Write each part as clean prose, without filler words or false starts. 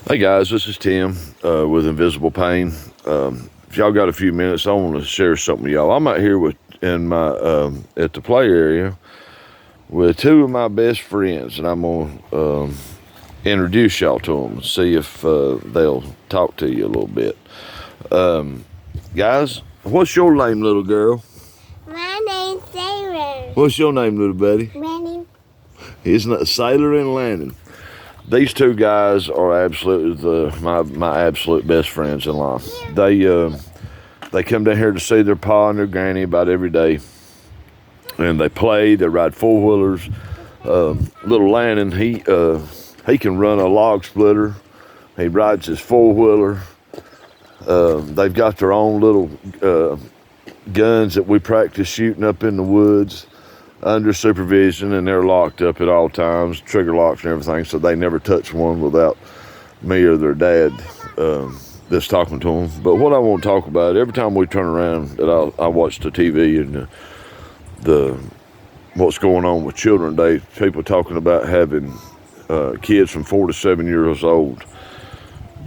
Hey guys, this is Tim with Invisible Pain. If y'all got a few minutes, I want to share something with y'all. I'm out here in my at the play area with two of my best friends, and I'm gonna introduce y'all to them and see if they'll talk to you a little bit. Guys, what's your name, little girl? My name's Sailor. What's your name, little buddy? Lanny. He's not Sailor and Landon. These two guys are absolutely my absolute best friends in life. They come down here to see their pa and their granny about every day, and they play. They ride 4-wheelers. Little Landon, he can run a log splitter. He rides his 4-wheeler. They've got their own little guns that we practice shooting up in the woods under supervision, and they're locked up at all times, trigger locks and everything, so they never touch one without me or their dad that's talking to them. But what I want to talk about, every time we turn around, that I watch the TV and the what's going on with children today, people talking about having kids from 4 to 7 years old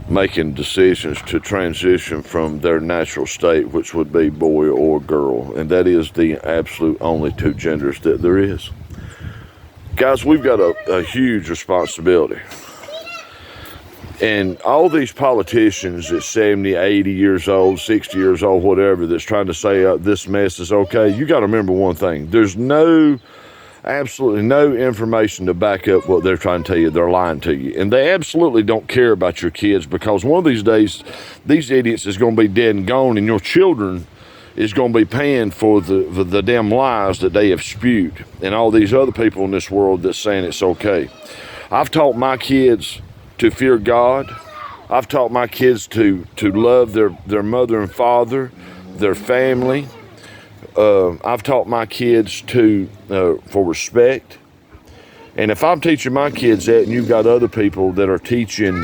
making decisions to transition from their natural state, which would be boy or girl, and that is the absolute only two genders that there is. Guys, we've got a huge responsibility, and all these politicians at 70, 80 years old, 60 years old, whatever, that's trying to say this mess is okay, you got to remember one thing: there's absolutely no information to back up what they're trying to tell you. They're lying to you, and they absolutely don't care about your kids, because one of these days these idiots is going to be dead and gone, and your children is going to be paying for the damn lies that they have spewed, and all these other people in this world that's saying it's okay. I've taught my kids to fear God. I've taught my kids to love their mother and father, their family. I've taught my kids for respect. And if I'm teaching my kids that, and you've got other people that are teaching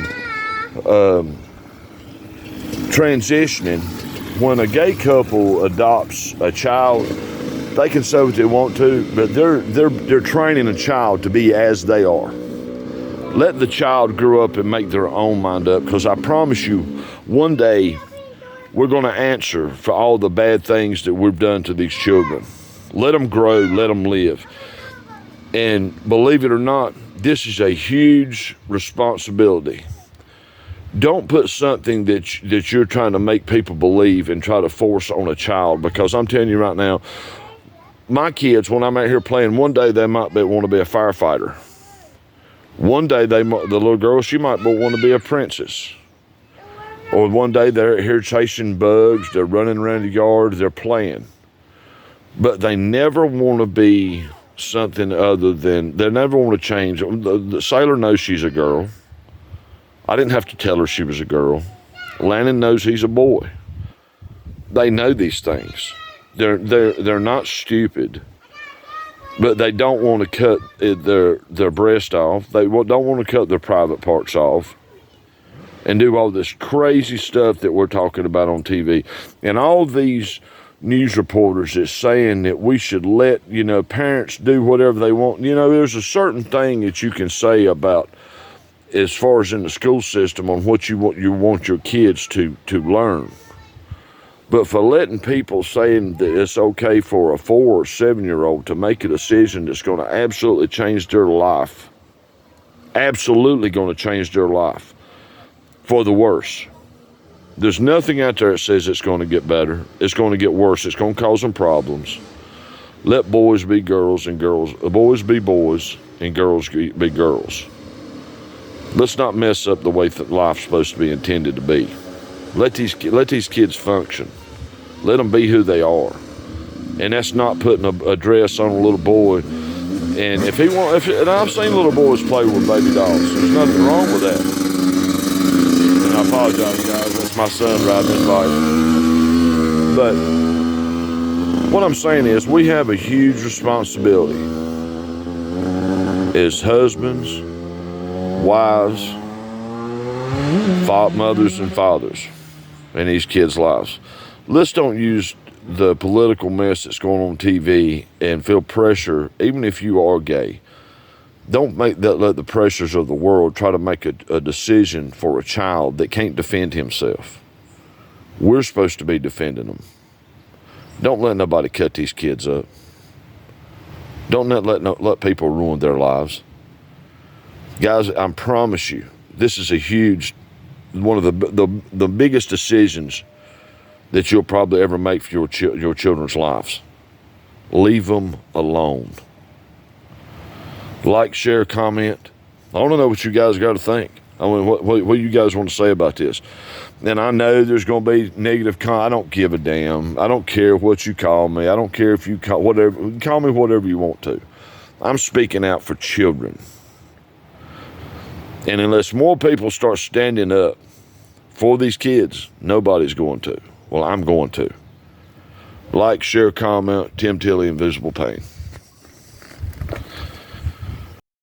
transitioning, when a gay couple adopts a child, they can say what they want to, but they're training a child to be as they are. Let the child grow up and make their own mind up, because I promise you, one day we're going to answer for all the bad things that we've done to these children. Let them grow, let them live. And believe it or not, this is a huge responsibility. Don't put something that you're trying to make people believe and try to force on a child, because I'm telling you right now, my kids, when I'm out here playing, one day they might want to be a firefighter. One day the little girl, she might want to be a princess. Or one day they're here chasing bugs, they're running around the yard, they're playing. But they never want to be something other than, they never want to change. The Sailor knows she's a girl. I didn't have to tell her she was a girl. Landon knows he's a boy. They know these things. They're not stupid, but they don't want to cut their breast off. They don't want to cut their private parts off and do all this crazy stuff that we're talking about on TV. And all these news reporters is saying that we should let, parents do whatever they want. There's a certain thing that you can say about, as far as in the school system, on what you want your kids to learn. But for letting people saying that it's okay for a 4 or 7-year-old to make a decision that's going to absolutely change their life, absolutely going to change their life, for the worse. There's nothing out there that says it's going to get better. It's going to get worse. It's going to cause them problems. Let boys be girls and boys be boys and girls be girls. Let's not mess up the way that life's supposed to be intended to be. Let these kids function. Let them be who they are. And that's not putting a dress on a little boy. And and I've seen little boys play with baby dolls. There's nothing wrong with that. I apologize, guys. That's my son riding his bike. But what I'm saying is, we have a huge responsibility as husbands, wives, mothers, and fathers in these kids' lives. Let's don't use the political mess that's going on TV and feel pressure, even if you are gay, Don't let the pressures of the world try to make a decision for a child that can't defend himself. We're supposed to be defending them. Don't let nobody cut these kids up. Don't let people ruin their lives. Guys, I promise you, this is one of the biggest decisions that you'll probably ever make for your children's lives. Leave them alone. Like, share, comment. I want to know what you guys got to think. I mean, what you guys want to say about this. And I know there's going to be negative I don't give a damn. I don't care what you call me. I don't care if you call me whatever you want to. I'm speaking out for children. And unless more people start standing up for these kids, nobody's going to. Well, I'm going to. Like, share, comment. Tim Tilley, Invisible Pain.